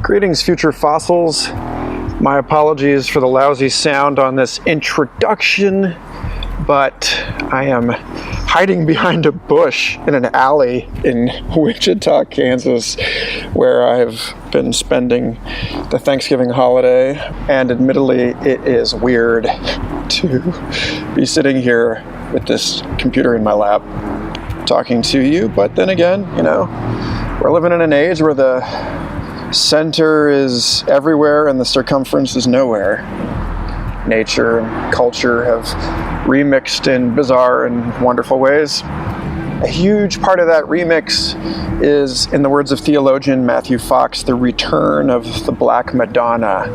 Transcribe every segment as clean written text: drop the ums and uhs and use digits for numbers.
Greetings, future fossils. My apologies for the lousy sound on this introduction, but I am hiding behind a bush in an alley in Wichita, Kansas, where I've been spending the Thanksgiving holiday, and admittedly, it is weird to be sitting here with this computer in my lap talking to you, but then again, you know, we're living in an age where the center is everywhere and the circumference is nowhere. Nature and culture have remixed in bizarre and wonderful ways. A huge part of that remix is, in the words of theologian Matthew Fox, the return of the Black Madonna,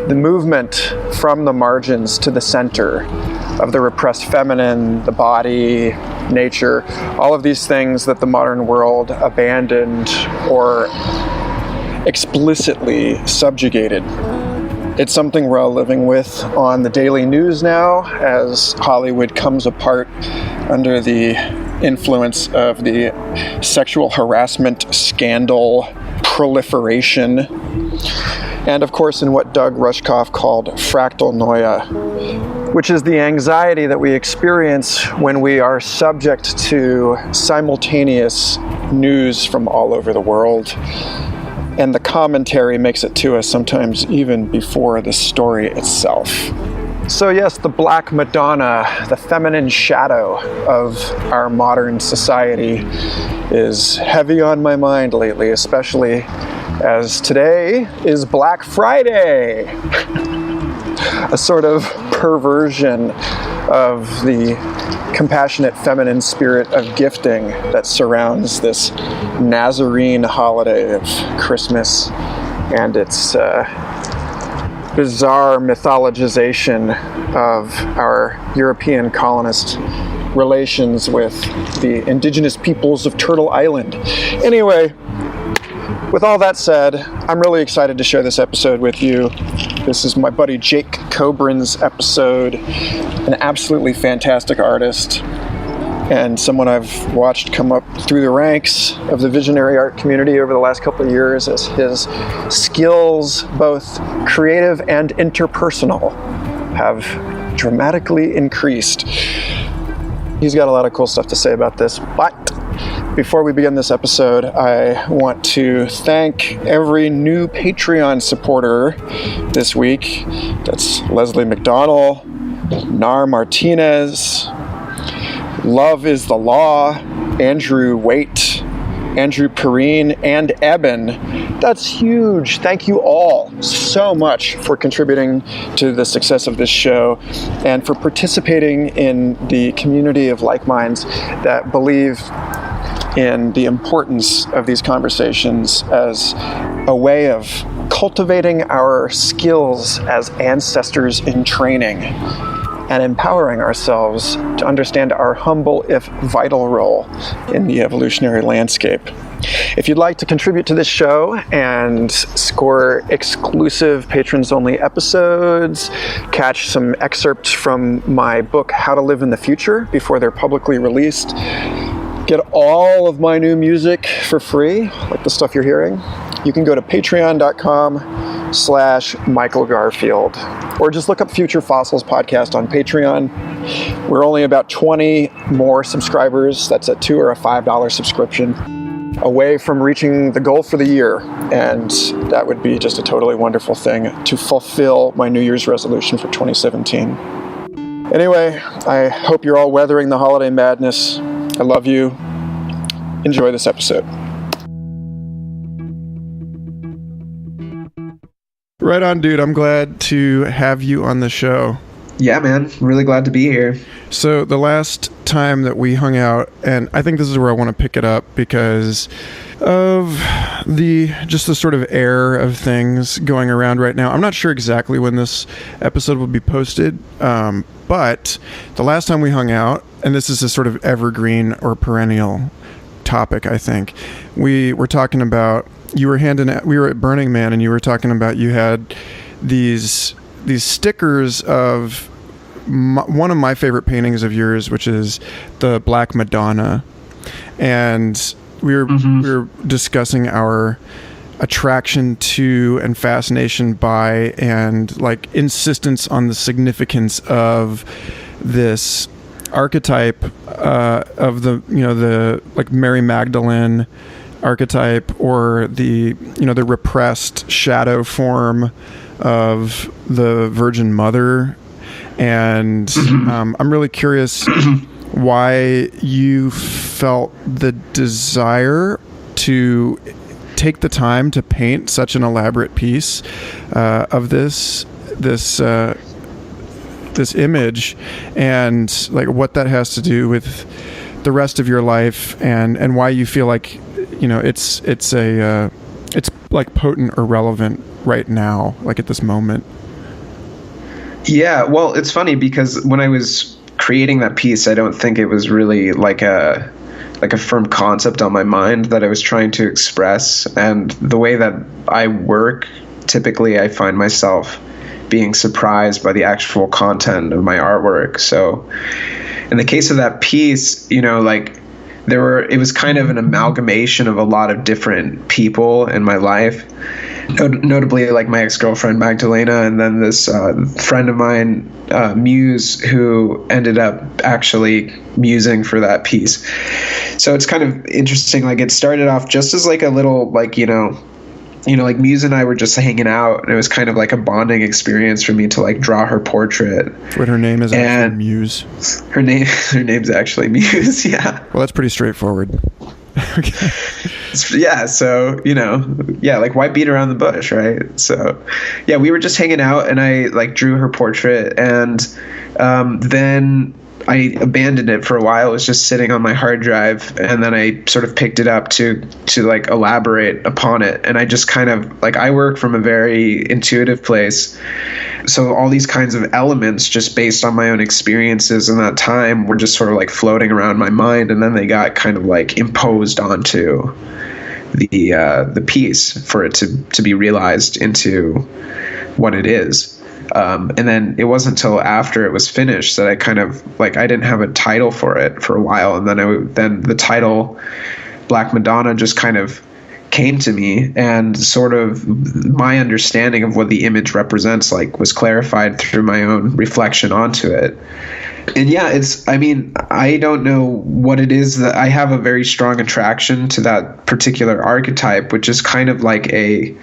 the movement from the margins to the center of the repressed feminine, the body, nature, all of these things that the modern world abandoned or explicitly subjugated. It's something we're all living with on the daily news now as Hollywood comes apart under the influence of the sexual harassment scandal proliferation. And of course in what Doug Rushkoff called fractal noia, which is the anxiety that we experience when we are subject to simultaneous news from all over the world. And the commentary makes it to us sometimes even before the story itself. So yes, the Black Madonna, the feminine shadow of our modern society, is heavy on my mind lately, especially as today is Black Friday. A sort of perversion of the compassionate feminine spirit of gifting that surrounds this Nazarene holiday of Christmas and its bizarre mythologization of our European colonist relations with the indigenous peoples of Turtle Island. Anyway, with all that said, I'm really excited to share this episode with you. This is my buddy Jake Kobrin's episode, an absolutely fantastic artist and someone I've watched come up through the ranks of the visionary art community over the last couple of years as his skills, both creative and interpersonal, have dramatically increased. He's got a lot of cool stuff to say about this, but before we begin this episode, I want to thank every new Patreon supporter this week. That's Leslie McDonald, Nar Martinez, Love is the Law, Andrew Waite, Andrew Perrine, and Eben. That's huge. Thank you all so much for contributing to the success of this show and for participating in the community of like minds that believe in the importance of these conversations as a way of cultivating our skills as ancestors in training and empowering ourselves to understand our humble, if vital, role in the evolutionary landscape. If you'd like to contribute to this show and score exclusive patrons-only episodes, catch some excerpts from my book, How to Live in the Future, before they're publicly released, get all of my new music for free, like the stuff you're hearing, you can go to patreon.com/Michael Garfield, or just look up Future Fossils Podcast on Patreon. We're only about 20 more subscribers. That's a $2 or a $5 subscription away from reaching the goal for the year. And that would be just a totally wonderful thing to fulfill my New Year's resolution for 2017. Anyway, I hope you're all weathering the holiday madness. I love you. Enjoy this episode. Right on, dude. I'm glad to have you on the show. Yeah, man. I'm really glad to be here. So the last time that we hung out, and I think this is where I want to pick it up because of the sort of air of things going around right now. I'm not sure exactly when this episode will be posted, but the last time we hung out, and this is a sort of evergreen or perennial topic, I think, we were talking about, we were at Burning Man, and you were talking about you had these stickers of one of my favorite paintings of yours, which is the Black Madonna, and we were discussing our attraction to and fascination by and like insistence on the significance of this archetype of the like Mary Magdalene archetype, or the repressed shadow form of the Virgin Mother. And I'm really curious why you felt the desire to take the time to paint such an elaborate piece of this image, and like what that has to do with the rest of your life, and why you feel like it's like potent or relevant right now, like at this moment. Yeah, well, it's funny because when I was creating that piece, I don't think it was really like a firm concept on my mind that I was trying to express. And the way that I work, typically I find myself being surprised by the actual content of my artwork. So in the case of that piece, it was kind of an amalgamation of a lot of different people in my life, notably like my ex-girlfriend Magdalena, and then this friend of mine, Muse, who ended up actually musing for that piece. So it's kind of interesting. Like, it started off just as like a little, like, like Muse and I were just hanging out, and it was kind of like a bonding experience for me to like draw her portrait. But her name is actually Muse. Her name's actually Muse. Yeah. Well, that's pretty straightforward. Okay. Yeah. So, like, why beat around the bush, right? So, yeah, we were just hanging out, and I like drew her portrait, and then I abandoned it for a while. It was just sitting on my hard drive, and then I sort of picked it up to like elaborate upon it. And I just kind of like, I work from a very intuitive place, so all these kinds of elements, just based on my own experiences in that time, were just sort of like floating around my mind, and then they got kind of like imposed onto the piece for it to be realized into what it is. And then it wasn't until after it was finished that I kind of like, I didn't have a title for it for a while, and then the title Black Madonna just kind of came to me, and sort of my understanding of what the image represents like was clarified through my own reflection onto it. And yeah, I don't know what it is, that I have a very strong attraction to that particular archetype, which is kind of like the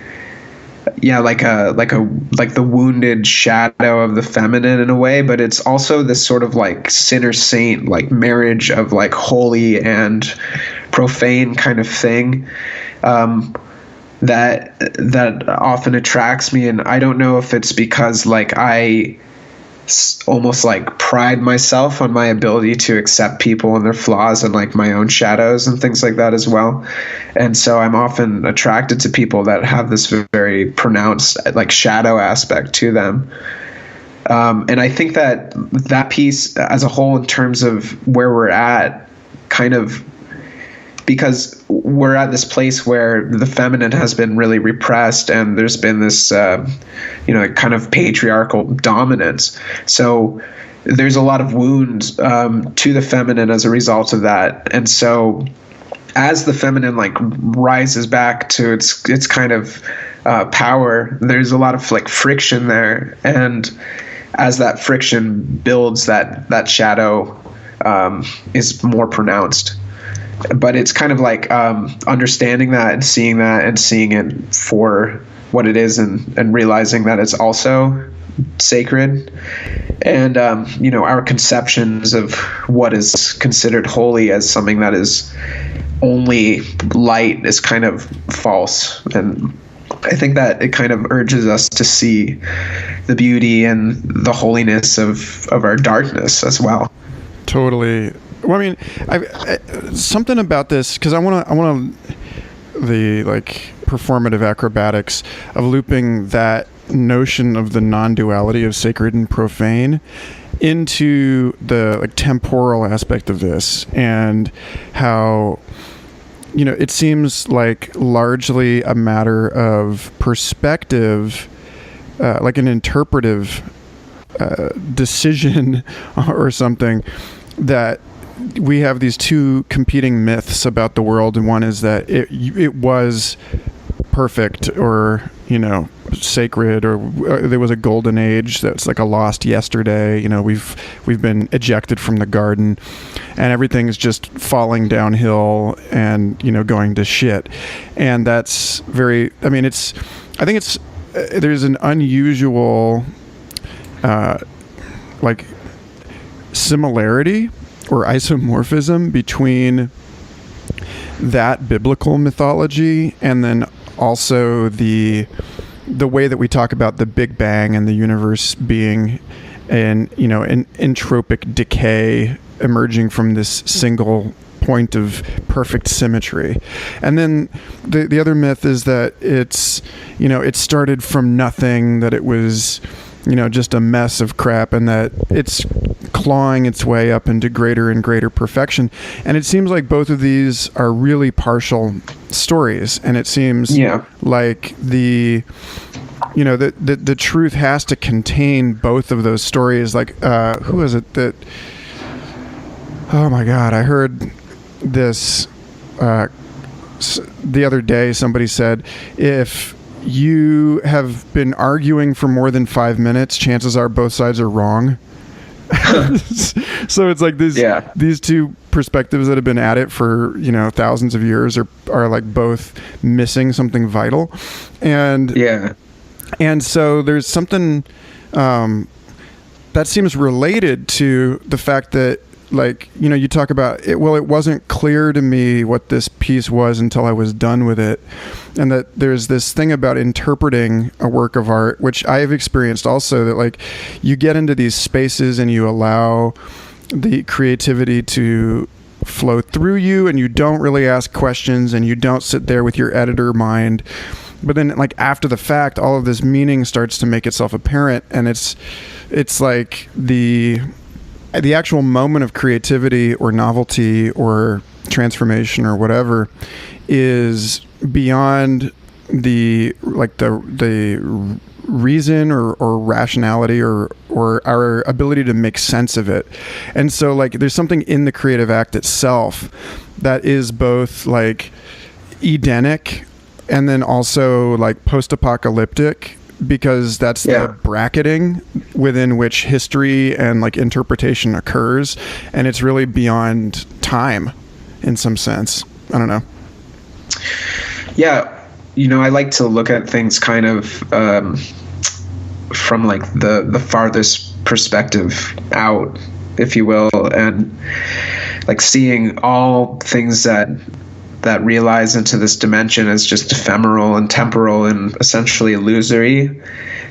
wounded shadow of the feminine in a way, but it's also this sort of like sinner saint, like marriage of like holy and profane kind of thing, that often attracts me. And I don't know if it's because like I almost like pride myself on my ability to accept people and their flaws and like my own shadows and things like that as well. And so I'm often attracted to people that have this very pronounced like shadow aspect to them. And I think that piece as a whole, in terms of where we're at, kind of, because we're at this place where the feminine has been really repressed, and there's been this, kind of patriarchal dominance. So there's a lot of wounds to the feminine as a result of that. And so as the feminine like rises back to its kind of power, there's a lot of like friction there. And as that friction builds, that shadow is more pronounced. But it's kind of like understanding that and seeing it for what it is, and realizing that it's also sacred. And, our conceptions of what is considered holy as something that is only light is kind of false. And I think that it kind of urges us to see the beauty and the holiness of our darkness as well. Totally. Well, I mean, I something about this, because I want the like performative acrobatics of looping that notion of the non-duality of sacred and profane into the like temporal aspect of this, and how it seems like largely a matter of perspective, like an interpretive decision or something, that we have these two competing myths about the world. And one is that it was perfect or, sacred, or there was a golden age that's like a lost yesterday. We've been ejected from the garden and everything's just falling downhill and, going to shit. And that's very, there's an unusual, similarity or isomorphism between that biblical mythology and then also the way that we talk about the Big Bang and the universe being an entropic decay emerging from this single point of perfect symmetry. And then the other myth is that it's, it started from nothing, that it was, just a mess of crap, and that it's clawing its way up into greater and greater perfection. And it seems like both of these are really partial stories, and it seems like the truth has to contain both of those stories. Like, who is it that, oh my God, I heard this the other day. Somebody said, if you have been arguing for more than 5 minutes, chances are both sides are wrong. So it's like these two perspectives that have been at it for thousands of years are like both missing something vital. And so there's something that seems related to the fact that, like, you talk about it, well, it wasn't clear to me what this piece was until I was done with it. And that there's this thing about interpreting a work of art, which I have experienced also, that like you get into these spaces and you allow the creativity to flow through you, and you don't really ask questions, and you don't sit there with your editor mind. But then, like, after the fact, all of this meaning starts to make itself apparent, and it's like the actual moment of creativity or novelty or transformation or whatever is beyond the reason or rationality or our ability to make sense of it. And so, like, there's something in the creative act itself that is both like Edenic and then also like post-apocalyptic, because that's the bracketing within which history and like interpretation occurs, and it's really beyond time in some sense. I don't know. I like to look at things kind of from like the farthest perspective out, if you will, and like seeing all things that realize into this dimension as just ephemeral and temporal and essentially illusory.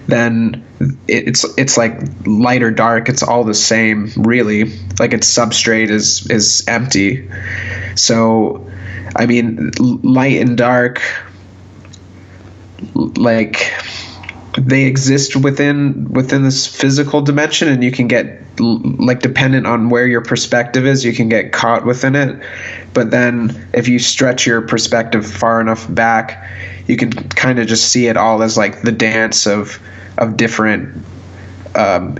Then it's like light or dark, it's all the same, really. Like, its substrate is empty. So I mean, light and dark, like, they exist within this physical dimension, and you can get, like, dependent on where your perspective is, you can get caught within it. But then if you stretch your perspective far enough back, you can kind of just see it all as like the dance of different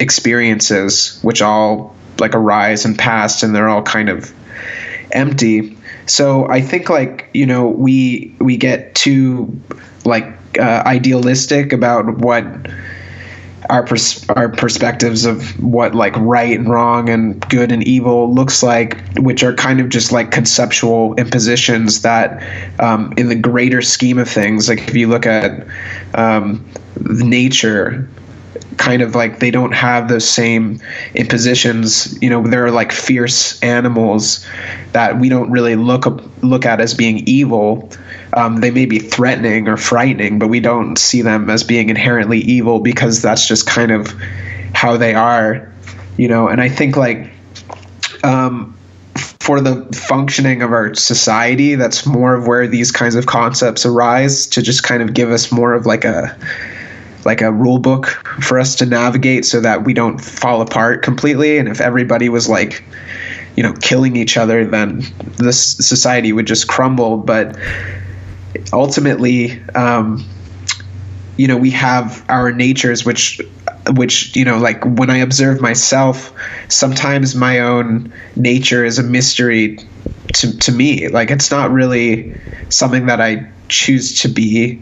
experiences, which all like arise and pass, and they're all kind of empty. So I think, like, we get too like idealistic about what our perspectives of what like right and wrong and good and evil looks like, which are kind of just like conceptual impositions that in the greater scheme of things, like if you look at nature, kind of like they don't have those same impositions. There are like fierce animals that we don't really look at as being evil. They may be threatening or frightening, but we don't see them as being inherently evil, because that's just kind of how they are, and I think, like, for the functioning of our society, that's more of where these kinds of concepts arise, to just kind of give us more of like a rule book for us to navigate so that we don't fall apart completely. And if everybody was like, killing each other, then this society would just crumble. But ultimately, we have our natures, which, like, when I observe myself, sometimes my own nature is a mystery to me. Like, it's not really something that I choose to be,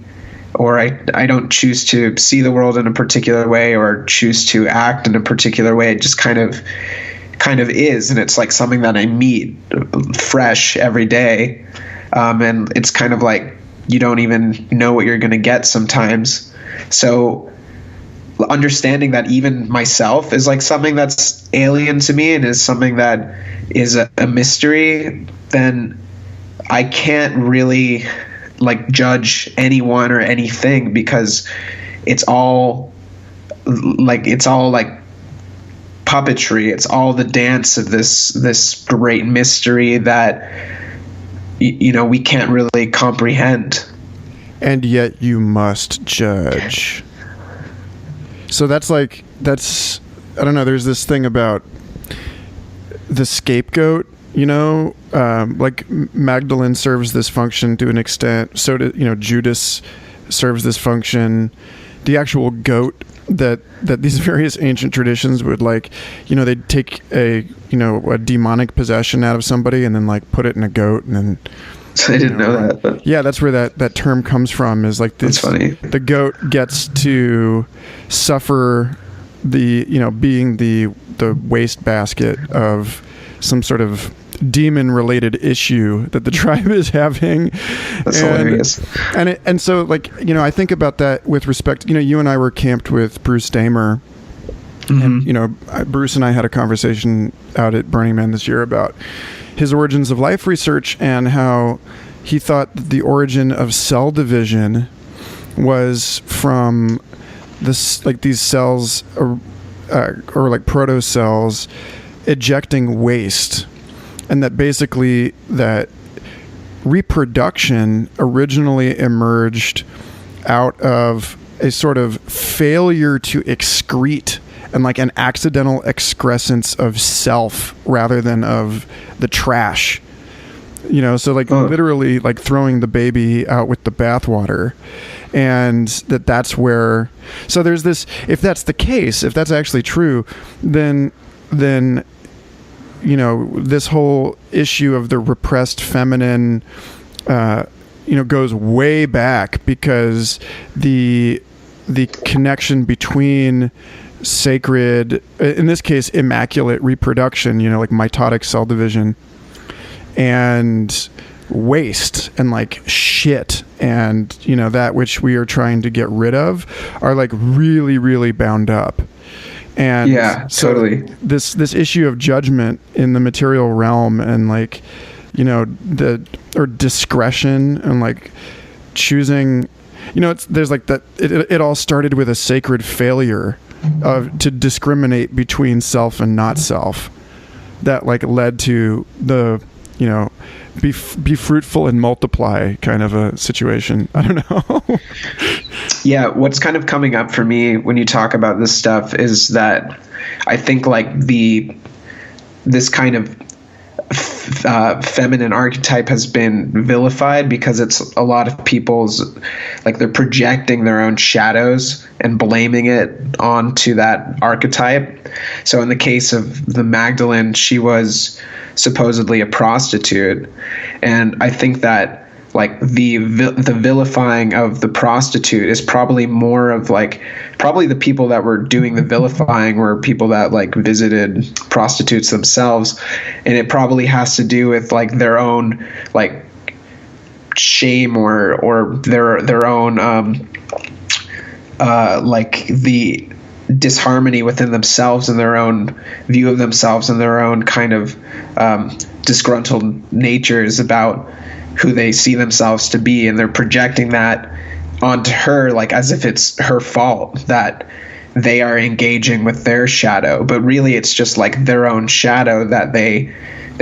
or I don't choose to see the world in a particular way or choose to act in a particular way. It just kind of is, and it's like something that I meet fresh every day, and it's kind of like you don't even know what you're going to get sometimes. So understanding that even myself is like something that's alien to me and is something that is a mystery, then I can't really like judge anyone or anything, because it's all like puppetry. It's all the dance of this great mystery that we can't really comprehend. And yet you must judge. So that's I don't know, there's this thing about the scapegoat, like Magdalene serves this function to an extent. So Judas serves this function. The actual goat that these various ancient traditions would they'd take a demonic possession out of somebody and then like put it in a goat, and then I didn't know that, but yeah, that's where that term comes from, is like this. That's funny. The goat gets to suffer being the wastebasket of some sort of demon-related issue that the tribe is having. That's hilarious. And so I think about that with respect. You and I were camped with Bruce Damer. Mm-hmm. And Bruce and I had a conversation out at Burning Man this year about his origins of life research and how he thought that the origin of cell division was from these cells or like protocells ejecting waste, and that basically that reproduction originally emerged out of a sort of failure to excrete and like an accidental excrescence of self rather than of the trash. So literally like throwing the baby out with the bathwater. And that's where, so there's this, if that's the case, if that's actually true, then this whole issue of the repressed feminine, goes way back, because the connection between sacred, in this case, immaculate reproduction, like mitotic cell division, and waste and like shit and that which we are trying to get rid of are like really, really bound up. And yeah, so totally. This issue of judgment in the material realm and or discretion and like choosing, there's like that. It all started with a sacred failure to discriminate between self and not self, that like led to the be fruitful and multiply kind of a situation. I don't know. Yeah, what's kind of coming up for me when you talk about this stuff is that I think like this kind of feminine archetype has been vilified because it's a lot of people's, like, they're projecting their own shadows and blaming it onto that archetype. So in the case of the Magdalene, she was supposedly a prostitute, and I think that like the vilifying of the prostitute is probably more of like, probably the people that were doing the vilifying were people that like visited prostitutes themselves, and it probably has to do with like their own like shame or their own like the disharmony within themselves and their own view of themselves and their own kind of disgruntled natures about who they see themselves to be, and they're projecting that onto her like as if it's her fault that they are engaging with their shadow, but really it's just like their own shadow that they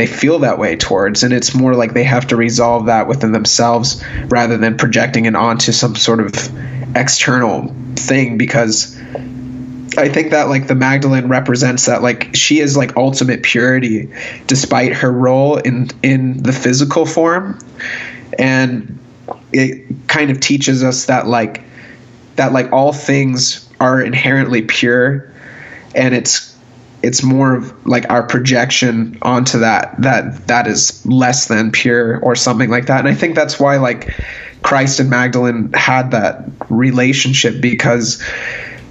feel that way towards, and it's more like they have to resolve that within themselves rather than projecting it onto some sort of external thing. Because I think that like the Magdalene represents that, like, she is like ultimate purity despite her role in the physical form, and it kind of teaches us that like all things are inherently pure, and it's it's more of like our projection onto that is less than pure or something like that. And I think that's why like Christ and Magdalene had that relationship, because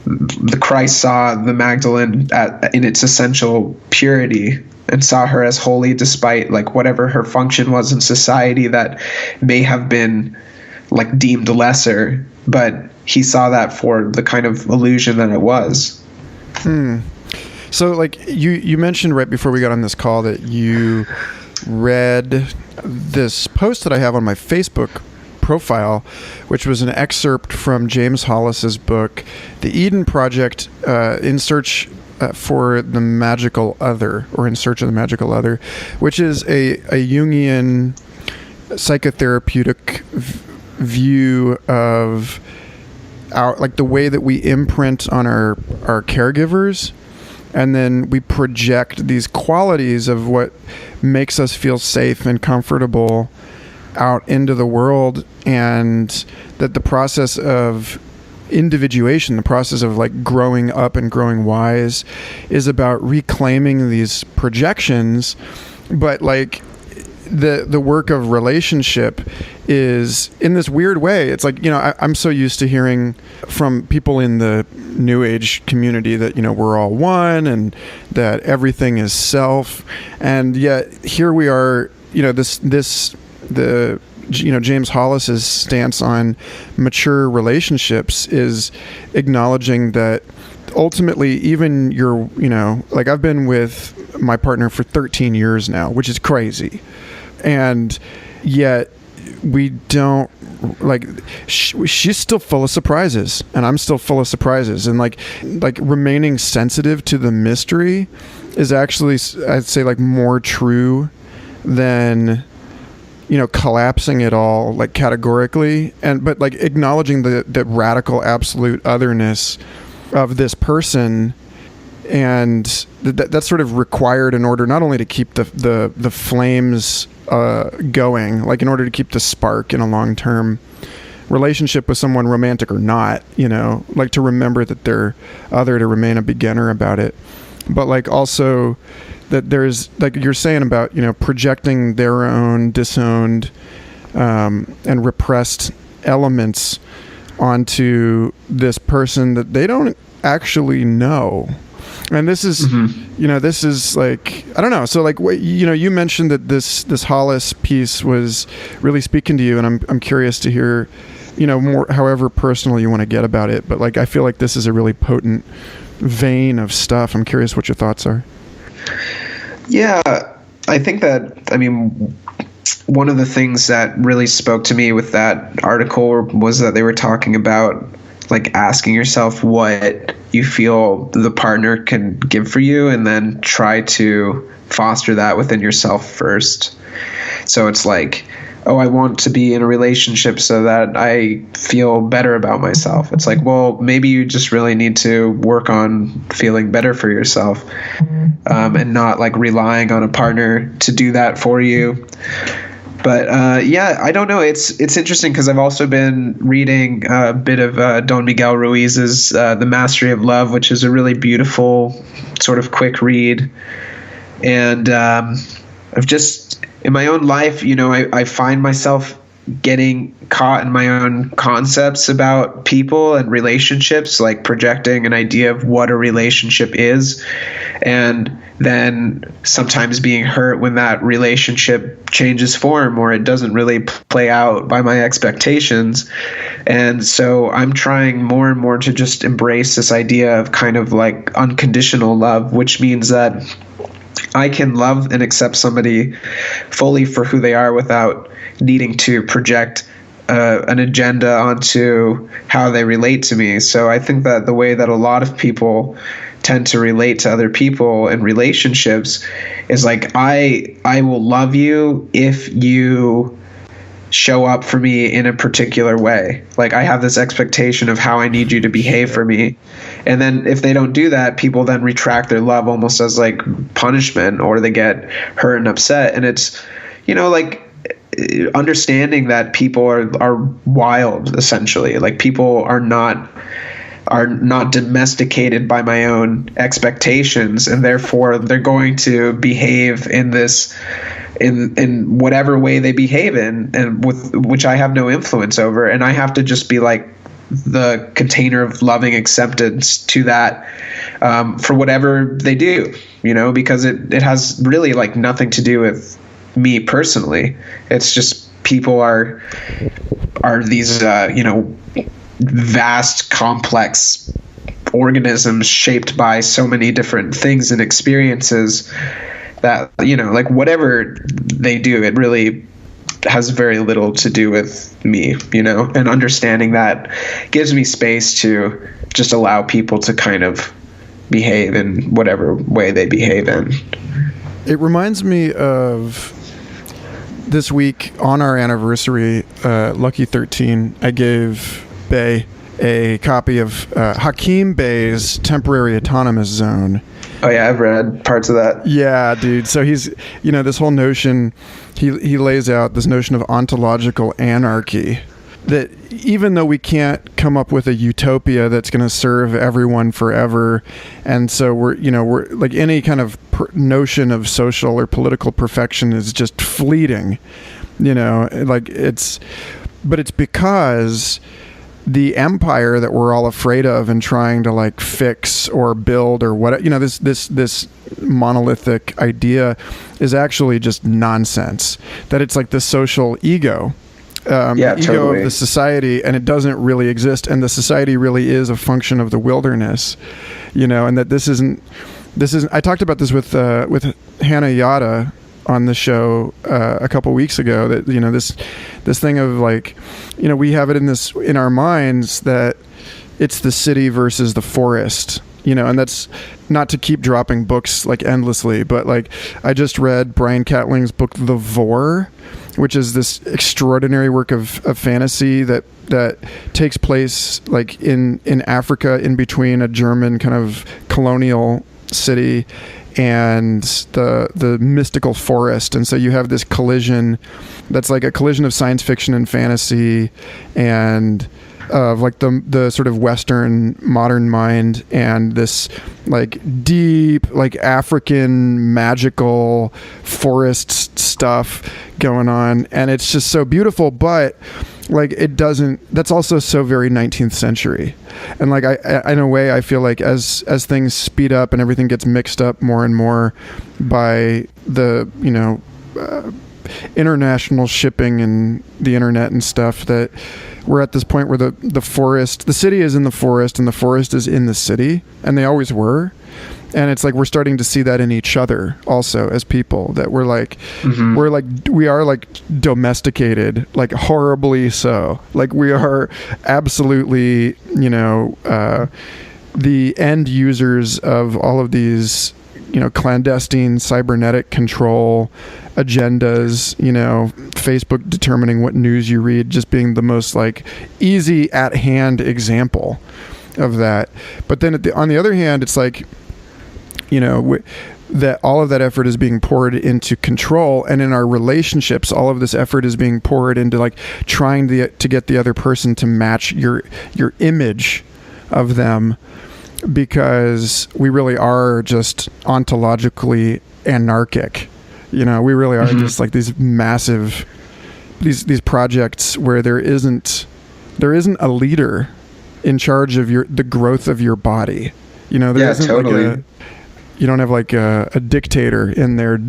the Christ saw the Magdalene in its essential purity and saw her as holy despite like whatever her function was in society that may have been like deemed lesser, but he saw that for the kind of illusion that it was. So like you mentioned right before we got on this call that you read this post that I have on my Facebook profile, which was an excerpt from James Hollis's book, The Eden Project, In Search for the Magical Other, or In Search of the Magical Other, which is a Jungian psychotherapeutic view of our, like the way that we imprint on our caregivers, and then we project these qualities of what makes us feel safe and comfortable out into the world, and that the process of individuation, the process of like growing up and growing wise, is about reclaiming these projections. But like the work of relationship is in this weird way. It's like, I'm so used to hearing from people in the New Age community that, we're all one and that everything is self. And yet here we are, James Hollis's stance on mature relationships is acknowledging that ultimately even like I've been with my partner for 13 years now, which is crazy. And yet we don't like, she's still full of surprises and I'm still full of surprises. And like remaining sensitive to the mystery is actually, I'd say, like more true than, collapsing it all like categorically, but like acknowledging the radical absolute otherness of this person. And that's sort of required in order not only to keep the flames going, like in order to keep the spark in a long-term relationship with someone, romantic or not, like to remember that they're other, to remain a beginner about it. But like also that there's, like you're saying about, projecting their own disowned and repressed elements onto this person that they don't actually know. And this is, this is like, I don't know. So like, you mentioned that this Hollis piece was really speaking to you, and I'm curious to hear, more, however personal you want to get about it. But like, I feel like this is a really potent vein of stuff. I'm curious what your thoughts are. Yeah, I think that, one of the things that really spoke to me with that article was that they were talking about like asking yourself what you feel the partner can give for you, and then try to foster that within yourself first. So it's like, oh, I want to be in a relationship so that I feel better about myself. It's like, well, maybe you just really need to work on feeling better for yourself, and not like relying on a partner to do that for you. But yeah, I don't know. It's interesting because I've also been reading a bit of Don Miguel Ruiz's The Mastery of Love, which is a really beautiful sort of quick read. And I've just, in my own life, I find myself getting caught in my own concepts about people and relationships, like projecting an idea of what a relationship is, and then sometimes being hurt when that relationship changes form or it doesn't really play out by my expectations. And so I'm trying more and more to just embrace this idea of kind of like unconditional love, which means that I can love and accept somebody fully for who they are without needing to project an agenda onto how they relate to me. So I think that the way that a lot of people tend to relate to other people in relationships is like, I will love you if you show up for me in a particular way. Like, I have this expectation of how I need you to behave for me. And then if they don't do that, people then retract their love almost as like punishment, or they get hurt and upset. And it's, like understanding that people are wild, essentially. Like, people are not are not domesticated by my own expectations, and therefore they're going to behave in whatever way they behave in, and with which I have no influence over, and I have to just be like the container of loving acceptance to that, for whatever they do, because it has really like nothing to do with me personally. It's just people are these vast, complex organisms shaped by so many different things and experiences that, like whatever they do, it really has very little to do with me, and understanding that gives me space to just allow people to kind of behave in whatever way they behave in. It reminds me of this week on our anniversary, Lucky 13, I gave Bay a copy of Hakeem Bey's Temporary Autonomous Zone. Oh yeah, I've read parts of that. Yeah, dude. So he's, this whole notion, he lays out this notion of ontological anarchy, that even though we can't come up with a utopia that's going to serve everyone forever, and so we're like any kind of notion of social or political perfection is just fleeting, but it's because the empire that we're all afraid of and trying to like fix or build or what, this monolithic idea is actually just nonsense. That it's like the social ego. The ego totally. Of the society, and it doesn't really exist, and the society really is a function of the wilderness, and that this isn't I talked about this with Hannah Yada on the show a couple weeks ago, that this thing of like, we have it in our minds that it's the city versus the forest, and that's not to keep dropping books like endlessly, but like I just read Brian Catling's book The Vor, which is this extraordinary work of fantasy that takes place like in Africa, in between a German kind of colonial city and the mystical forest. And so you have this collision that's like a collision of science fiction and fantasy, and of like the sort of Western modern mind, and this like deep like African magical forest stuff going on, and it's just so beautiful. But like that's also so very 19th century, and like I in a way I feel like as things speed up and everything gets mixed up more and more by the international shipping and the internet and stuff, that we're at this point where the city is in the forest and the forest is in the city, and they always were. And it's like we're starting to see that in each other also as people, that we're like, we are like domesticated, like horribly so. Like we are absolutely, the end users of all of these, clandestine cybernetic control agendas, Facebook determining what news you read just being the most like easy at hand example of that. But then on the other hand, it's like, that all of that effort is being poured into control, and in our relationships, all of this effort is being poured into like trying to get the other person to match your image of them, because we really are just ontologically anarchic. We really are just like these massive these projects where there isn't a leader in charge of the growth of your body. There isn't totally. like you don't have like a dictator in there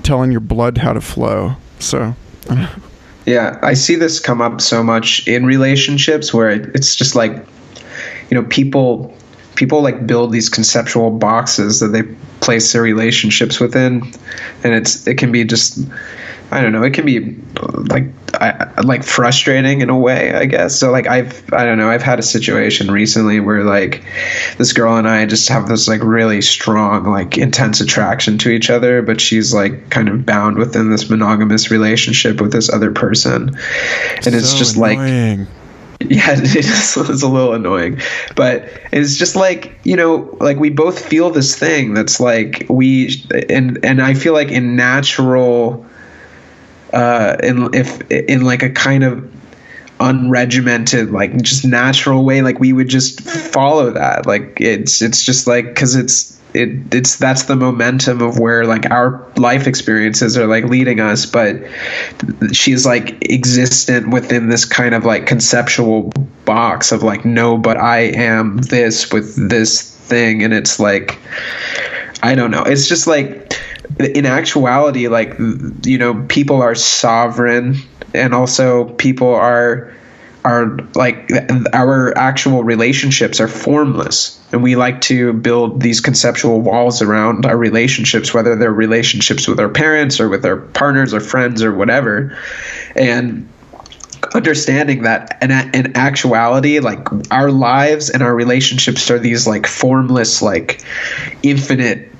telling your blood how to flow. So yeah, I see this come up so much in relationships where it's just like, people like build these conceptual boxes that they place their relationships within, and it can be just, I don't know, it can be like frustrating in a way, I guess. So like I've had a situation recently where like this girl and I just have this like really strong, like intense attraction to each other, but she's like kind of bound within this monogamous relationship with this other person. And it's so just annoying. Like, yeah, it's a little annoying, but it's just like, like we both feel this thing that's like and I feel like in natural, in like a kind of unregimented, like just natural way, like we would just follow that. Like it's just like, because it's that's the momentum of where like our life experiences are like leading us. But she's like existent within this kind of like conceptual box of like, no, but I am this with this thing. And it's like, I don't know, it's just like, in actuality, like, you know, people are sovereign, and also people are like, our actual relationships are formless, and we like to build these conceptual walls around our relationships, whether they're relationships with our parents or with our partners or friends or whatever. And understanding that in actuality, like, our lives and our relationships are these like formless, like infinite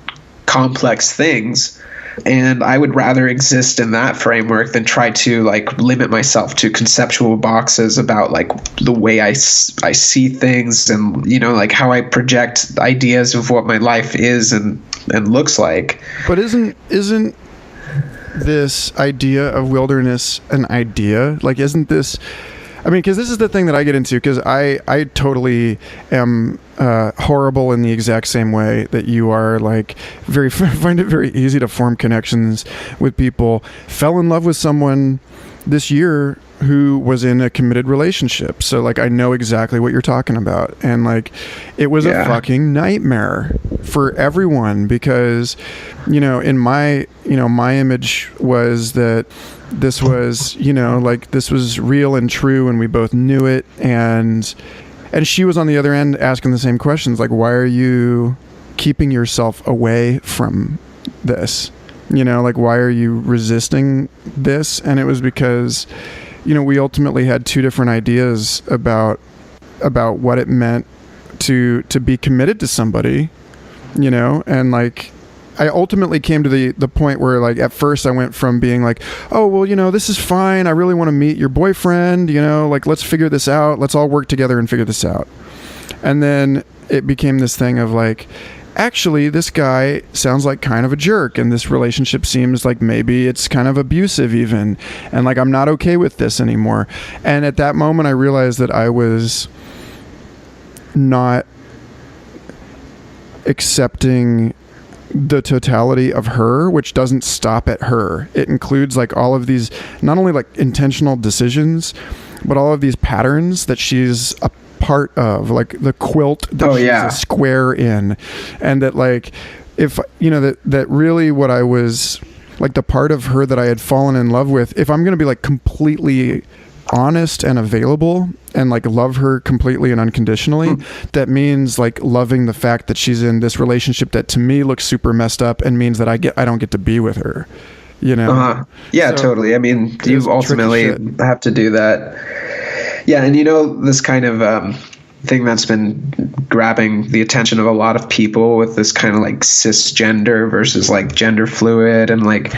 complex things. And I would rather exist in that framework than try to like limit myself to conceptual boxes about like the way I see things, and, you know, like how I project ideas of what my life is and looks like. But isn't this idea of wilderness an idea? Like, isn't this, I mean, because this is the thing that I get into, because I totally am horrible in the exact same way that you are. Like, find it very easy to form connections with people. Fell in love with someone this year who was in a committed relationship, so like I know exactly what you're talking about. And like, it was a fucking nightmare for everyone, because, you know, in my image was that this was, you know, like, this was real and true, and we both knew it. And she was on the other end asking the same questions, like, why are you keeping yourself away from this? You know, like, why are you resisting this? And it was because, you know, we ultimately had two different ideas about what it meant to be committed to somebody, you know. And like, I ultimately came to the point where, like, at first I went from being like, oh, well, you know, this is fine, I really want to meet your boyfriend, you know, like, let's figure this out, let's all work together and figure this out. And then it became this thing of like, actually, this guy sounds like kind of a jerk, and this relationship seems like maybe it's kind of abusive even, and like, I'm not okay with this anymore. And at that moment I realized that I was not accepting the totality of her, which doesn't stop at her. It includes like all of these, not only like intentional decisions, but all of these patterns that she's a part of, like the quilt that she's a square in. And that, like, if, you know, that really what I was, like, the part of her that I had fallen in love with, if I'm going to be like completely honest and available and like love her completely and unconditionally, that means like loving the fact that she's in this relationship that to me looks super messed up, and means that I don't get to be with her, you know? Yeah, so, totally. I mean, you ultimately have to do that. Yeah. And, you know, this kind of thing that's been grabbing the attention of a lot of people with this kind of like cisgender versus like gender fluid and like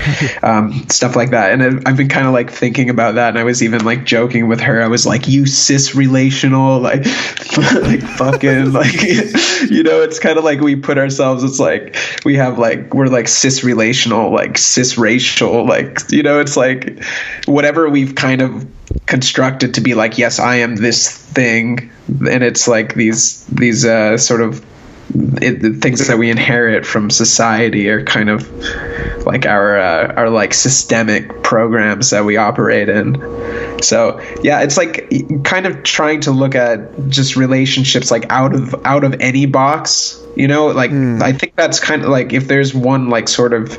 stuff like that. And I've been kind of like thinking about that, and I was even like joking with her. I was like, you cis relational, like like fucking like, you know, it's kind of like we put ourselves, it's like we have like, we're like cis relational, like cis racial, like, you know, it's like whatever we've kind of constructed to be like, yes, I am this thing. And it's like these sort of things that we inherit from society are kind of like our like systemic programs that we operate in. So yeah, it's like kind of trying to look at just relationships like out of any box, you know, like I think that's kind of like, if there's one like sort of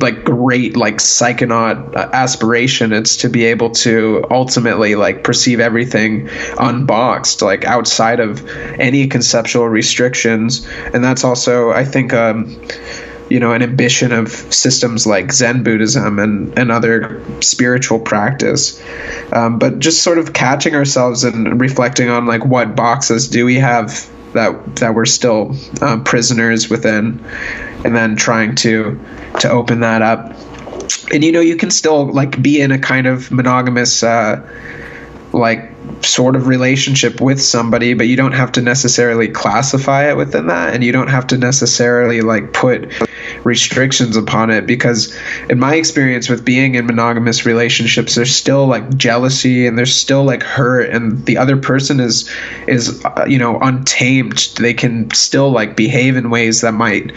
like great like psychonaut aspiration, it's to be able to ultimately like perceive everything unboxed, like outside of any conceptual restrictions. And that's also, I think, you know, an ambition of systems like Zen Buddhism and other spiritual practice. But just sort of catching ourselves and reflecting on like, what boxes do we have that we're still prisoners within, and then trying to open that up. And, you know, you can still like be in a kind of monogamous like sort of relationship with somebody, but you don't have to necessarily classify it within that, and you don't have to necessarily like put restrictions upon it, because in my experience with being in monogamous relationships, there's still like jealousy and there's still like hurt, and the other person is untamed. They can still like behave in ways that might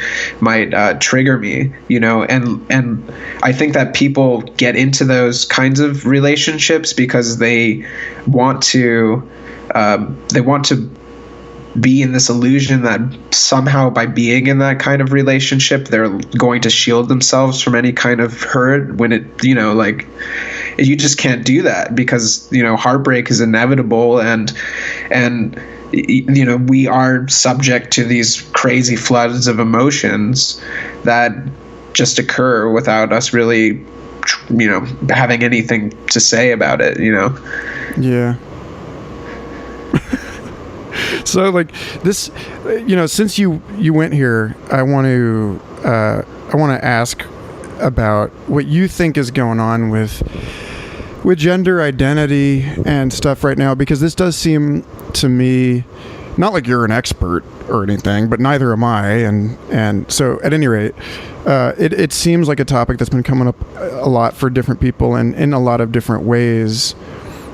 trigger me, and I think that people get into those kinds of relationships because they want to be in this illusion that somehow by being in that kind of relationship they're going to shield themselves from any kind of hurt, when it you just can't do that, because heartbreak is inevitable, and we are subject to these crazy floods of emotions that just occur without us really having anything to say about it. Yeah. So like this, since you went here, I want to ask about what you think is going on with gender identity and stuff right now, because this does seem to me, not like you're an expert or anything, but neither am I, and so at any rate, it seems like a topic that's been coming up a lot for different people and in a lot of different ways.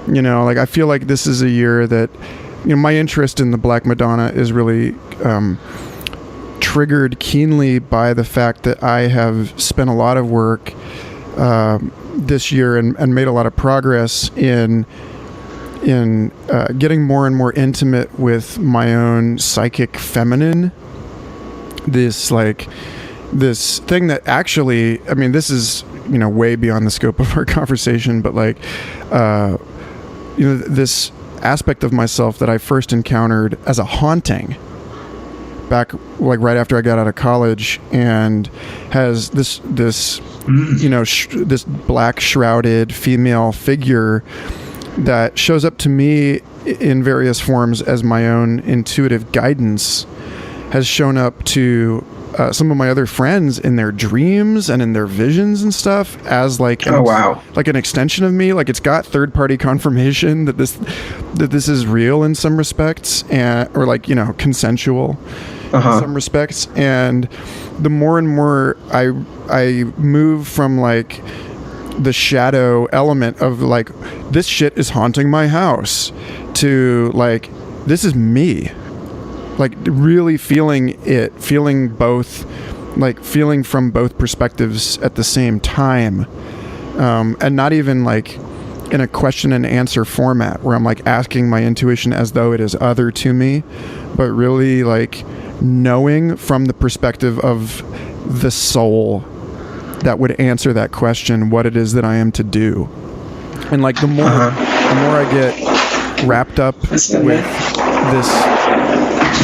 Like I feel like this is a year that my interest in the Black Madonna is really triggered keenly by the fact that I have spent a lot of work this year and made a lot of progress in getting more and more intimate with my own psychic feminine. This thing that actually, this is way beyond the scope of our conversation, but this aspect of myself that I first encountered as a haunting back right after I got out of college, and has this this black shrouded female figure that shows up to me in various forms as my own intuitive guidance, has shown up to some of my other friends in their dreams and in their visions and stuff as like an extension of me. Like it's got third-party confirmation that this is real in some respects, or consensual in some respects. And the more and more I move from like the shadow element of like this shit is haunting my house to like this is me. Like really feeling both, like feeling from both perspectives at the same time, and not even like in a question and answer format where I'm like asking my intuition as though it is other to me, but really like knowing from the perspective of the soul that would answer that question, what it is that I am to do. And like the more I get wrapped up with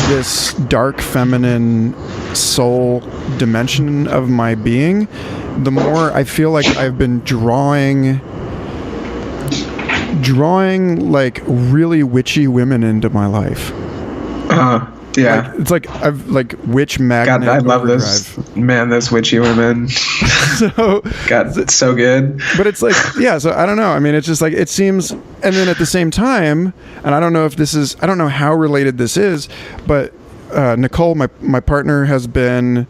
this dark feminine soul dimension of my being, the more I feel like I've been drawing like really witchy women into my my Yeah. Like, it's like I've like witch magnet. God, I love those. Man, those witchy women. So God, it's so good. But it's like, yeah, so I don't know. I mean, it's just like, it seems, and then at the same time, and I don't know if this is, I don't know how related this is, but Nicole, my partner, has been,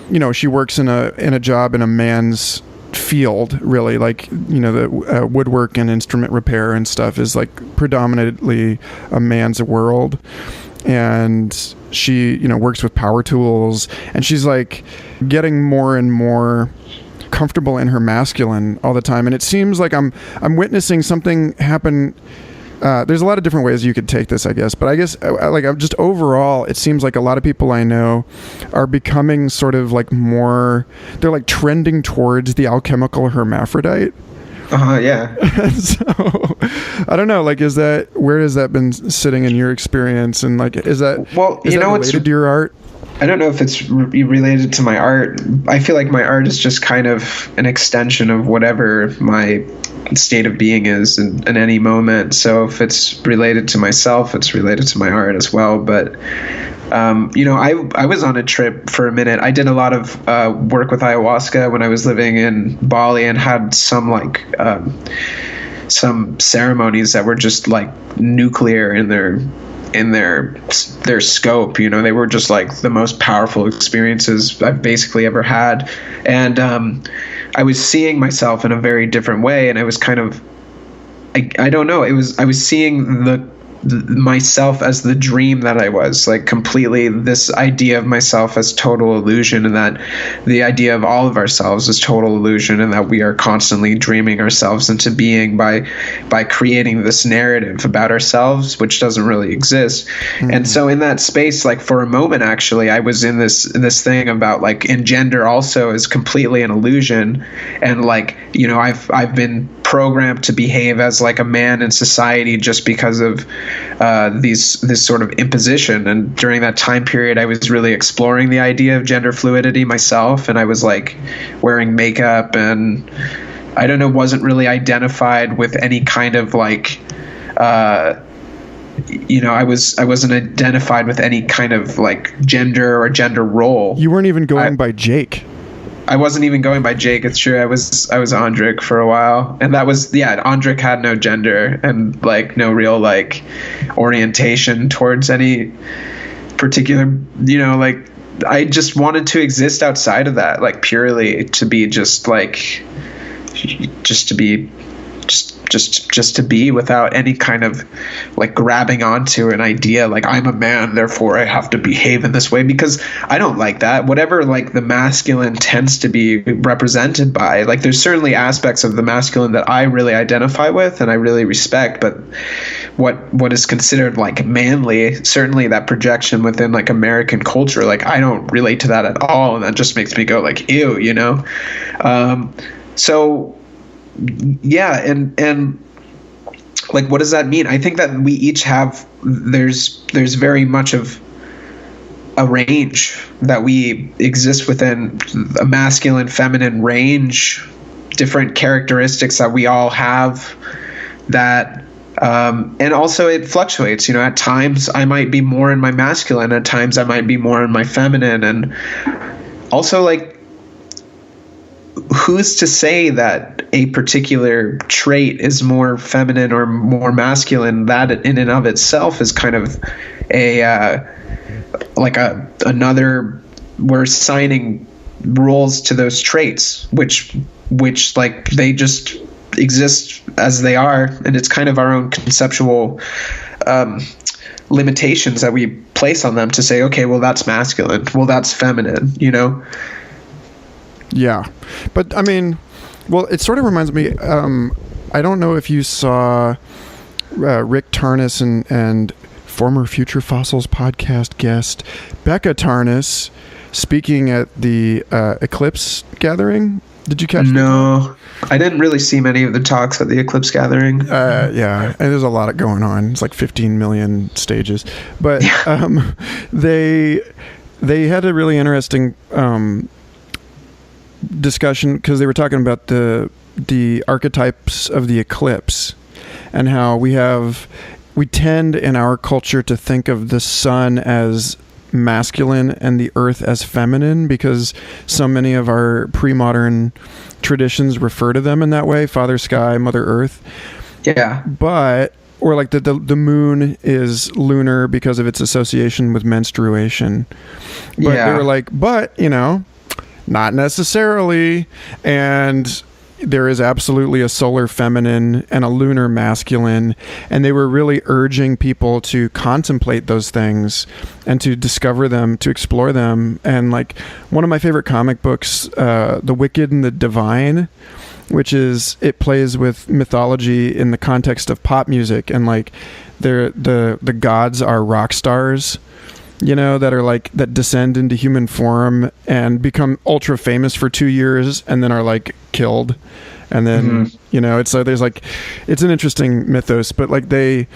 you know, she works in a job in a man's field, really, like, you know, the woodwork and instrument repair and stuff is like predominantly a man's world. And she, you know, works with power tools, and she's like getting more and more comfortable in her masculine all the time. And it seems like I'm witnessing something happen. There's a lot of different ways you could take this, I guess, but I guess like I'm just overall, it seems like a lot of people I know are becoming sort of like more, they're like trending towards the alchemical hermaphrodite. Yeah. So I don't know, like, where has that been sitting in your experience? And like, is that related to your art? I don't know if it's related to my art. I feel like my art is just kind of an extension of whatever my state of being is in any moment. So if it's related to myself, it's related to my art as well. But you know, I was on a trip for a minute. I did a lot of work with ayahuasca when I was living in Bali, and had some like some ceremonies that were just like nuclear in their scope. They were just like the most powerful experiences I've basically ever had. And I was seeing myself in a very different way, and I was kind of, I don't know, I was seeing myself as the dream that I was, like completely this idea of myself as total illusion, and that the idea of all of ourselves is total illusion, and that we are constantly dreaming ourselves into being by creating this narrative about ourselves which doesn't really exist. And so in that space, like for a moment actually, I was in this thing about like, and gender also is completely an illusion, and like, I've been programmed to behave as like a man in society just because of this sort of imposition. And during that time period, I was really exploring the idea of gender fluidity myself, and I was like wearing makeup, and I don't know, wasn't really identified with any kind of like I wasn't identified with any kind of like gender or gender role. You weren't even going by Jake. I wasn't even going by Jake. It's true. I was Andrik for a while, and that was, Andrik had no gender and like no real like orientation towards any particular, like I just wanted to exist outside of that, like purely to be just to be without any kind of like grabbing onto an idea like I'm a man, therefore I have to behave in this way, because I don't like that. Whatever like the masculine tends to be represented by, like there's certainly aspects of the masculine that I really identify with and I really respect, but what is considered like manly, certainly that projection within like American culture, like I don't relate to that at all, and that just makes me go like ew, so yeah, and like what does that mean? I think that we each have, there's very much of a range that we exist within, a masculine, feminine range, different characteristics that we all have, that and also it fluctuates. At times I might be more in my masculine, at times I might be more in my feminine, and also like who's to say that a particular trait is more feminine or more masculine? That in and of itself is kind of another, we're assigning roles to those traits, which like they just exist as they are, and it's kind of our own conceptual limitations that we place on them to say, okay, well that's masculine, well that's feminine, Yeah, but I mean, well, it sort of reminds me. I don't know if you saw Rick Tarnas and former Future Fossils podcast guest Becca Tarnas speaking at the Eclipse Gathering. Did you catch? No, I didn't really see many of the talks at the Eclipse Gathering. Yeah, and there's a lot going on. It's like 15 million stages, but they had a really interesting discussion, because they were talking about the archetypes of the eclipse, and how we tend in our culture to think of the sun as masculine and the earth as feminine, because so many of our pre-modern traditions refer to them in that way: Father Sky, Mother Earth. Yeah. But or like the moon is lunar because of its association with menstruation. But they were like, not necessarily. And there is absolutely a solar feminine and a lunar masculine. And they were really urging people to contemplate those things and to discover them, to explore them. And like one of my favorite comic books, The Wicked and the Divine, which is, it plays with mythology in the context of pop music. And like the gods are rock stars, that are like, that descend into human form and become ultra famous for 2 years and then are like killed. And then, it's so there's like, it's an interesting mythos, but like they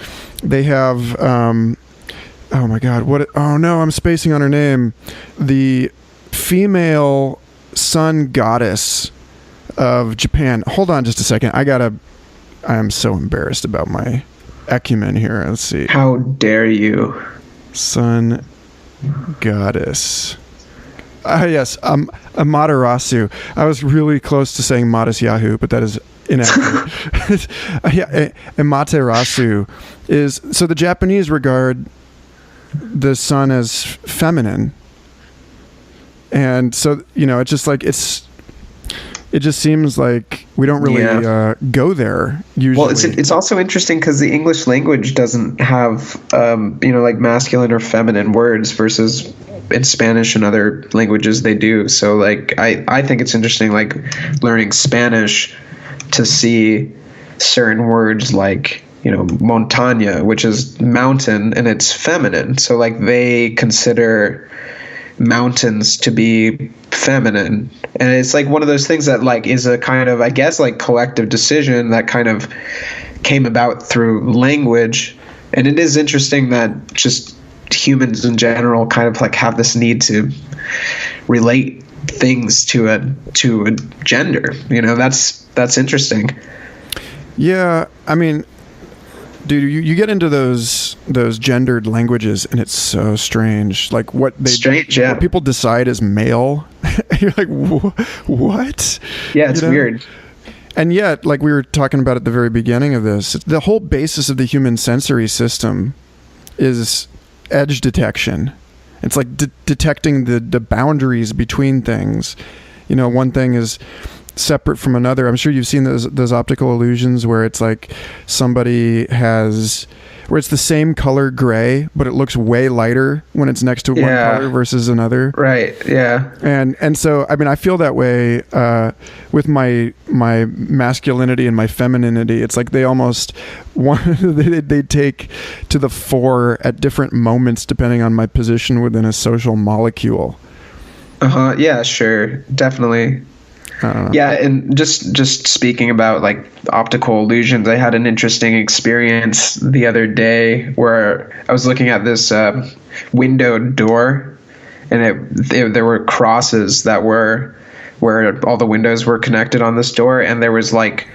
have, oh my God, oh no, I'm spacing on her name. The female sun goddess of Japan. Hold on just a second. I am so embarrassed about my acumen here. Let's see. How dare you? Sun goddess. Yes, Amaterasu. I was really close to saying Modest Yahoo, but that is inaccurate. Yeah, Amaterasu is, so the Japanese regard the sun as feminine, and so it just like it just seems like we don't really go there usually. Well, it's also interesting because the English language doesn't have like masculine or feminine words, versus in Spanish and other languages they do. So like I think it's interesting, like learning Spanish, to see certain words like montaña, which is mountain, and it's feminine. So like they consider mountains to be feminine, and it's like one of those things that like is a kind of, I guess, like collective decision that kind of came about through language. And it is interesting that just humans in general kind of like have this need to relate things to a gender. That's interesting. Yeah, I mean, dude, you get into those gendered languages, and it's so strange. Like what people decide is male. You're like, what? Yeah, it's weird. And yet, like we were talking about at the very beginning of this, the whole basis of the human sensory system is edge detection. It's like detecting the boundaries between things. One thing is separate from another. I'm sure you've seen those optical illusions where it's like where it's the same color gray, but it looks way lighter when it's next to one color versus another. Right. Yeah. And so, I mean, I feel that way with my masculinity and my femininity. It's like they almost they take to the fore at different moments depending on my position within a social molecule. Yeah, sure. Definitely. Yeah, and just speaking about like optical illusions, I had an interesting experience the other day where I was looking at this windowed door, and there were crosses that were where all the windows were connected on this door, and there was like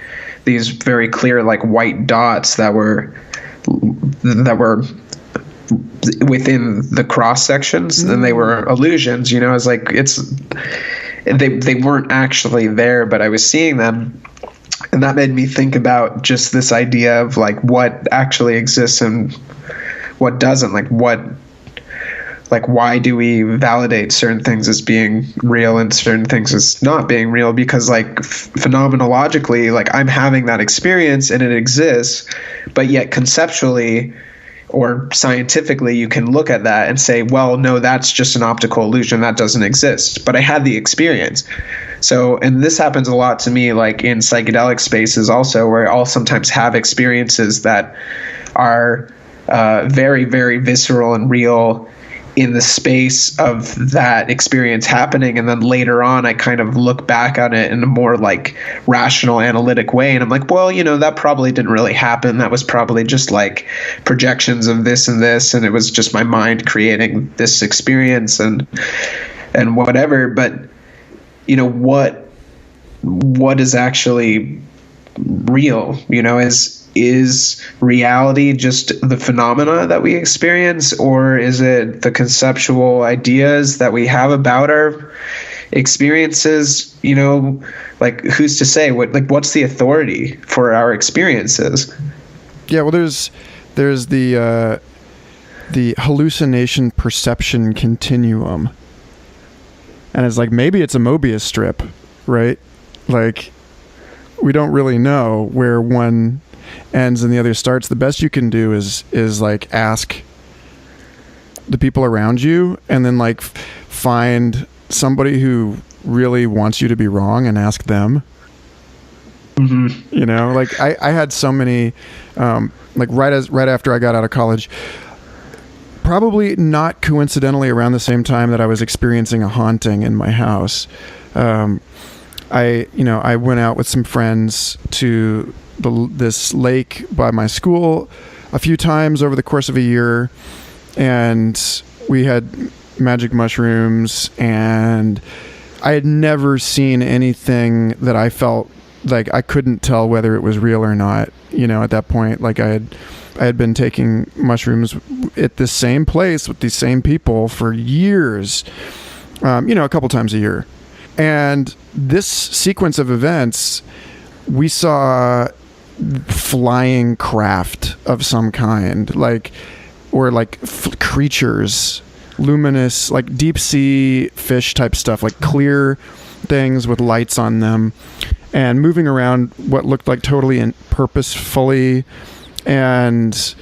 these very clear like white dots that were within the cross sections, and they were illusions. It's like they weren't actually there, but I was seeing them, and that made me think about just this idea of like what actually exists and what doesn't. Why do we validate certain things as being real and certain things as not being real? Because like phenomenologically, like I'm having that experience and it exists, but yet conceptually or scientifically, you can look at that and say, well, no, that's just an optical illusion. That doesn't exist. But I had the experience. So, and this happens a lot to me, like in psychedelic spaces also, where I'll sometimes have experiences that are very, very visceral and real in the space of that experience happening. And then later on, I kind of look back on it in a more like rational, analytic way. And I'm like, well, that probably didn't really happen. That was probably just like projections of this and this. And it was just my mind creating this experience and whatever. But, what is actually real, is reality just the phenomena that we experience, or is it the conceptual ideas that we have about our experiences? Like who's to say what's the authority for our experiences? Yeah, well, there's the hallucination perception continuum, and it's like maybe it's a Mobius strip, right? Like we don't really know where one ends and the other starts. The best you can do is like ask the people around you, and then like find somebody who really wants you to be wrong and ask them. Mm-hmm. Like I had so many like right after I got out of college, probably not coincidentally around the same time that I was experiencing a haunting in my house, I went out with some friends to this lake by my school a few times over the course of a year, and we had magic mushrooms, and I had never seen anything that I felt like I couldn't tell whether it was real or not. At that point, like I had been taking mushrooms at the same place with these same people for years, a couple times a year. And this sequence of events we saw flying craft of some kind, like, or like creatures, luminous, like deep sea fish type stuff, like clear things with lights on them and moving around what looked like totally and purposefully. And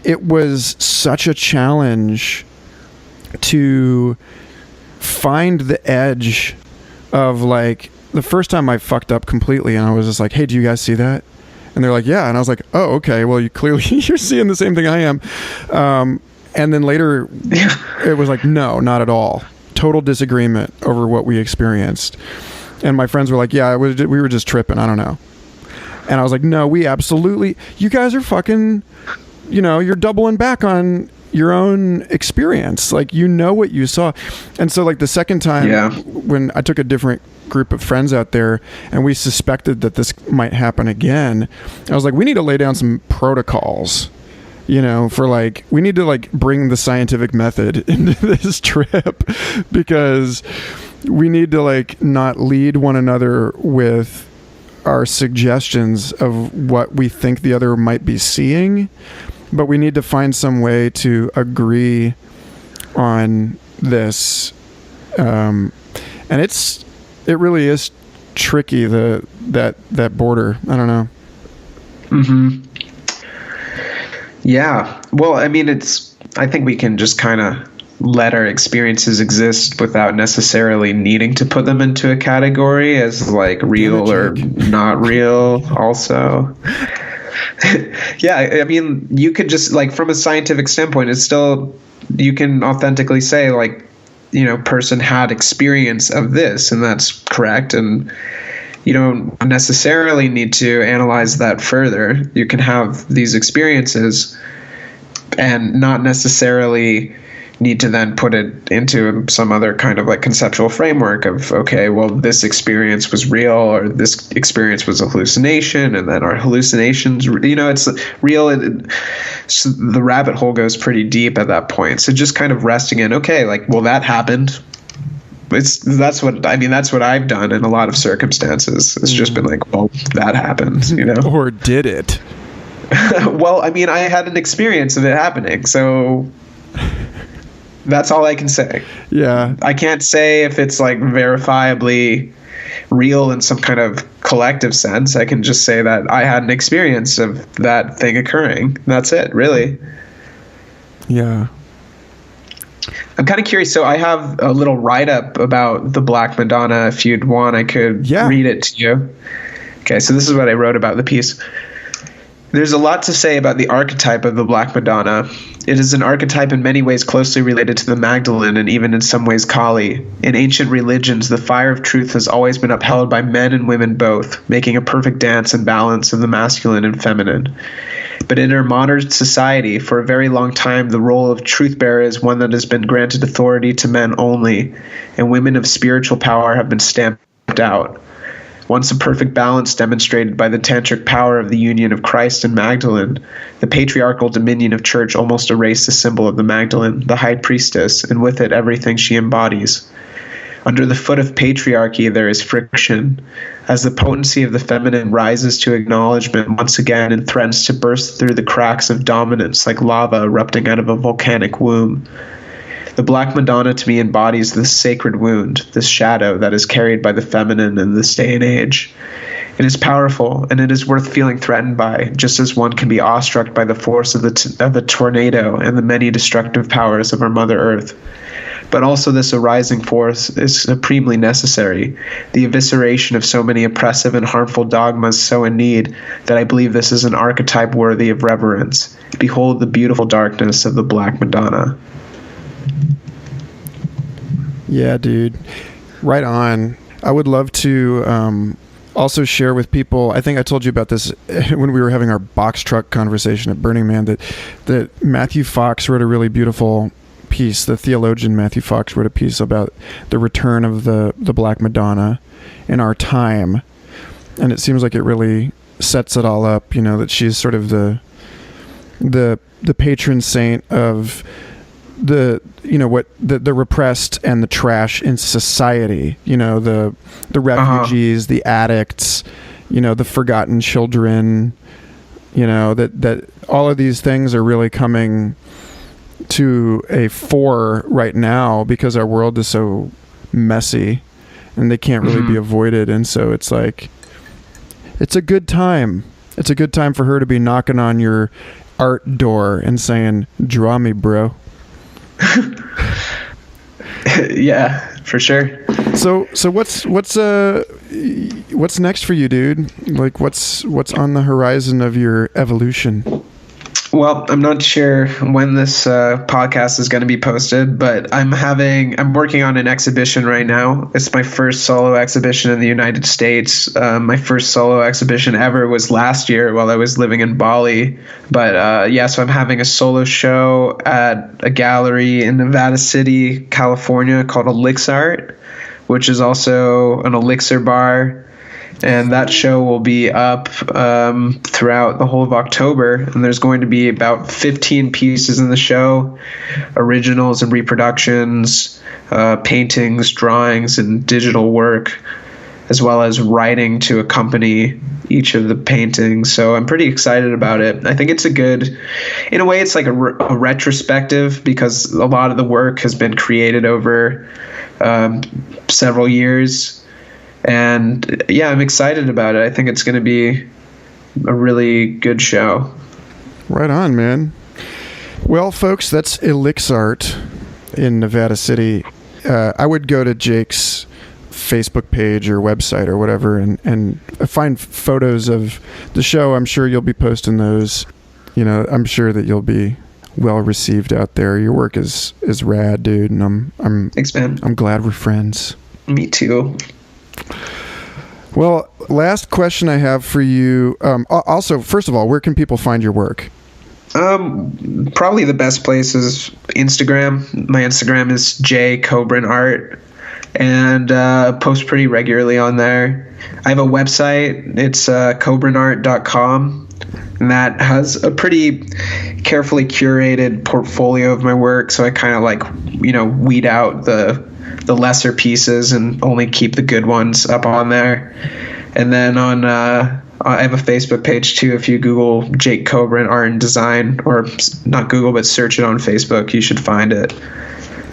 it was such a challenge to find the edge of, like, the first time I fucked up completely and I was just like, hey, do you guys see that? And they're like, yeah. And I was like, oh, okay, well, you clearly you're seeing the same thing I am. And then later it was like, no, not at all. Total disagreement over what we experienced. And my friends were like, yeah, we were just tripping, I don't know. And I was like, no, we absolutely, you guys are fucking, you're doubling back on your own experience. Like, what you saw. And so, like, the second time when I took a different group of friends out there and we suspected that this might happen again, I was like, we need to lay down some protocols, for, like, we need to, like, bring the scientific method into this trip, because we need to, like, not lead one another with our suggestions of what we think the other might be seeing, but we need to find some way to agree on this. And it really is tricky, that border. I don't know. Mm-hmm. Yeah. Well, I mean, I think we can just kind of let our experiences exist without necessarily needing to put them into a category as, like, real or not real also. Yeah, I mean, you could just, like, from a scientific standpoint, it's still, you can authentically say, like, person had experience of this, and that's correct, and you don't necessarily need to analyze that further. You can have these experiences and not necessarily need to then put it into some other kind of, like, conceptual framework of, okay, well, this experience was real, or this experience was a hallucination, and then our hallucinations, it's real. So the rabbit hole goes pretty deep at that point. So just kind of resting in, okay, like, well, that happened. That's what I've done in a lot of circumstances. It's just been like, well, that happened, Or did it? Well, I mean, I had an experience of it happening, so that's all I can say. Yeah. I can't say if it's, like, verifiably real in some kind of collective sense. I can just say that I had an experience of that thing occurring. That's it, really. Yeah. I'm kind of curious. So I have a little write-up about the Black Madonna. If you'd want, I could read it to you. Okay, so this is what I wrote about the piece. There's a lot to say about the archetype of the Black Madonna. It is an archetype in many ways closely related to the Magdalene, and even in some ways Kali. In ancient religions, the fire of truth has always been upheld by men and women both, making a perfect dance and balance of the masculine and feminine. But in our modern society, for a very long time, the role of truth bearer is one that has been granted authority to men only, and women of spiritual power have been stamped out. Once a perfect balance demonstrated by the tantric power of the union of Christ and Magdalene, the patriarchal dominion of church almost erased the symbol of the Magdalene, the high priestess, and with it everything she embodies. Under the foot of patriarchy there is friction, as the potency of the feminine rises to acknowledgement once again and threatens to burst through the cracks of dominance like lava erupting out of a volcanic womb. The Black Madonna to me embodies this sacred wound, this shadow that is carried by the feminine in this day and age. It is powerful, and it is worth feeling threatened by, just as one can be awestruck by the force of the tornado and the many destructive powers of our Mother Earth. But also this arising force is supremely necessary, the evisceration of so many oppressive and harmful dogmas so in need that I believe this is an archetype worthy of reverence. Behold the beautiful darkness of the Black Madonna. Yeah, dude. Right on. I would love to also share with people, I think I told you about this when we were having our box truck conversation at Burning Man, that Matthew Fox wrote a really beautiful piece. The theologian Matthew Fox wrote a piece about the return of the Black Madonna in our time. And it seems like it really sets it all up, that she's sort of the patron saint of the repressed and the trash in society, the refugees, the addicts, the forgotten children, that all of these things are really coming to a fore right now because our world is so messy and they can't really be avoided. And so it's like, it's a good time. It's a good time for her to be knocking on your art door and saying, draw me, bro. Yeah, for sure. So what's next for you, dude? Like what's on the horizon of your evolution? Well, I'm not sure when this podcast is going to be posted, but I'm working on an exhibition right now. It's my first solo exhibition in the United States. My first solo exhibition ever was last year while I was living in Bali. But so I'm having a solo show at a gallery in Nevada City, California called Elixart, which is also an elixir bar. And that show will be up throughout the whole of October. And there's going to be about 15 pieces in the show, originals and reproductions, paintings, drawings, and digital work, as well as writing to accompany each of the paintings. So I'm pretty excited about it. I think it's in a way, it's like a retrospective, because a lot of the work has been created over several years. And yeah, I'm excited about it. I think it's going to be a really good show. Right on, man. Well, folks, that's Elixart in Nevada City. I would go to Jake's Facebook page or website or whatever and find photos of the show. I'm sure you'll be posting those. I'm sure that you'll be well received out there. Your work is rad, dude, and Thanks, man. I'm glad we're friends. Me too. Well, last question I have for you. Also, first of all, where can people find your work? Probably the best place is Instagram. My Instagram is Jake Kobrin Art, and post pretty regularly on there. I have a website. It's kobrinart.com, and that has a pretty carefully curated portfolio of my work. So I kind of weed out the lesser pieces and only keep the good ones up on there. And then I have a Facebook page too. If you Google Jake Kobrin Art and Design, or not Google, but search it on Facebook, you should find it.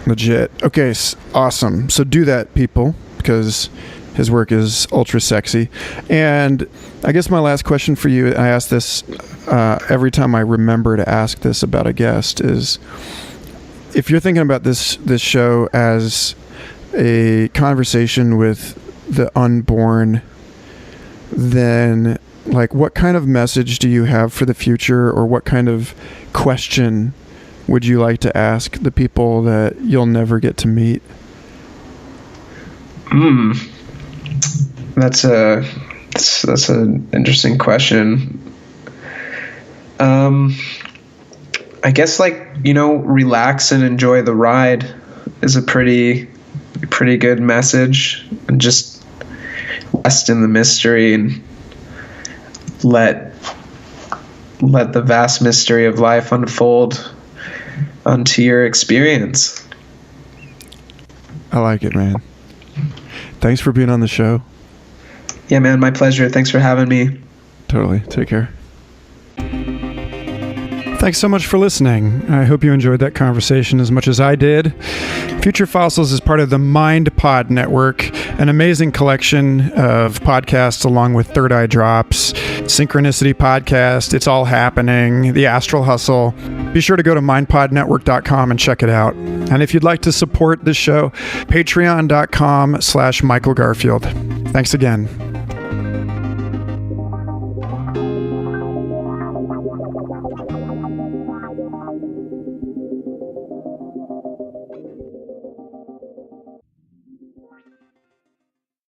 Legit. Okay, awesome. So do that, people, because his work is ultra sexy. And I guess my last question for you, I ask this every time I remember to ask this about a guest, is if you're thinking about this show as a conversation with the unborn, then what kind of message do you have for the future, or what kind of question would you like to ask the people that you'll never get to meet? That's an interesting question. I guess relax and enjoy the ride is a pretty good message, and just rest in the mystery and let the vast mystery of life unfold onto your experience. I like it, man. Thanks for being on the show. Yeah, man, my pleasure. Thanks for having me. Totally. Take care. Thanks so much for listening. I hope you enjoyed that conversation as much as I did. Future Fossils is part of the MindPod Network, an amazing collection of podcasts along with Third Eye Drops, Synchronicity Podcast, It's All Happening, The Astral Hustle. Be sure to go to mindpodnetwork.com and check it out. And if you'd like to support the show, patreon.com/Michael Garfield. Thanks again.